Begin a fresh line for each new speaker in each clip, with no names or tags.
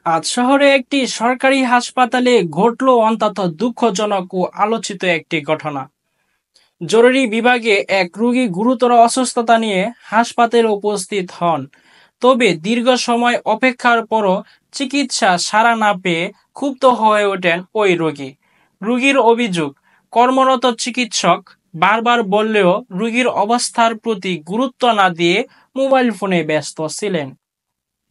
আজ শহরে একটি সরকারি হাসপাতালে ঘটল অত্যন্ত দুঃখজনক ও আলোচিত একটি ঘটনা। জরুরি বিভাগে এক রোগী গুরুতর অসুস্থতা নিয়ে হাসপাতালে উপস্থিত হন। তবে দীর্ঘ সময় অপেক্ষার পরও চিকিৎসা সাড়া না পেয়ে ক্ষুব্ধ হয়ে ওঠেন ওই রোগী। রোগীর অভিযোগ, কর্মরত চিকিৎসক বারবার বললেও রোগীর অবস্থার প্রতি গুরুত্ব না দিয়ে মোবাইল ফোনে ব্যস্ত ছিলেন।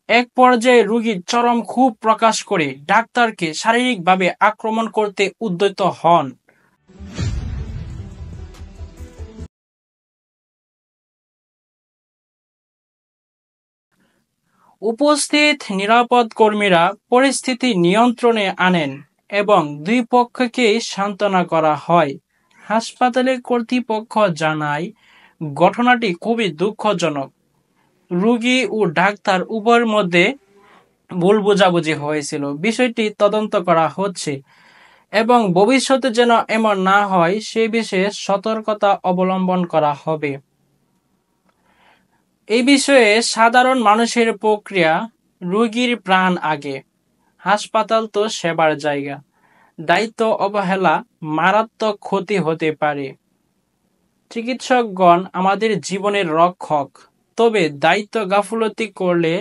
এক পর্যায়ে রোগী চরম ক্ষোভ প্রকাশ করে ডাক্তারকে শারীরিকভাবে আক্রমণ করতে উদ্যত হন। উপস্থিত নিরাপদ কর্মীরা পরিস্থিতি নিয়ন্ত্রণে আনেন এবং দুই পক্ষকেই সান্ত্বনা করা হয়। হাসপাতালের কর্তৃপক্ষ জানায়, ঘটনাটি খুবই দুঃখজনক। রোগী ও ডাক্তার উভয়ের মধ্যে ভুল বোঝাবুঝি হয়েছিল। বিষয়টি তদন্ত করা হচ্ছে এবং ভবিষ্যতে যেন এমন না হয় সে বিষয়ে সতর্কতা অবলম্বন করা হবে। এই বিষয়ে সাধারণ মানুষের প্রক্রিয়া, রোগীর প্রাণ আগে, হাসপাতাল তো সেবার জায়গা, দায়িত্ব অবহেলা মারাত্মক ক্ষতি হতে পারে। চিকিৎসকগণ আমাদের জীবনের রক্ষক, তবে দায়িত্ব গাফুলতি করলে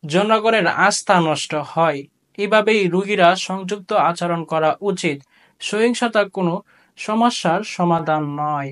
জনগণের আস্থা নষ্ট হয়। এভাবেই রোগীরা সংযুক্ত আচরণ করা উচিত। সহিংসতা কোনো সমস্যার সমাধান নয়।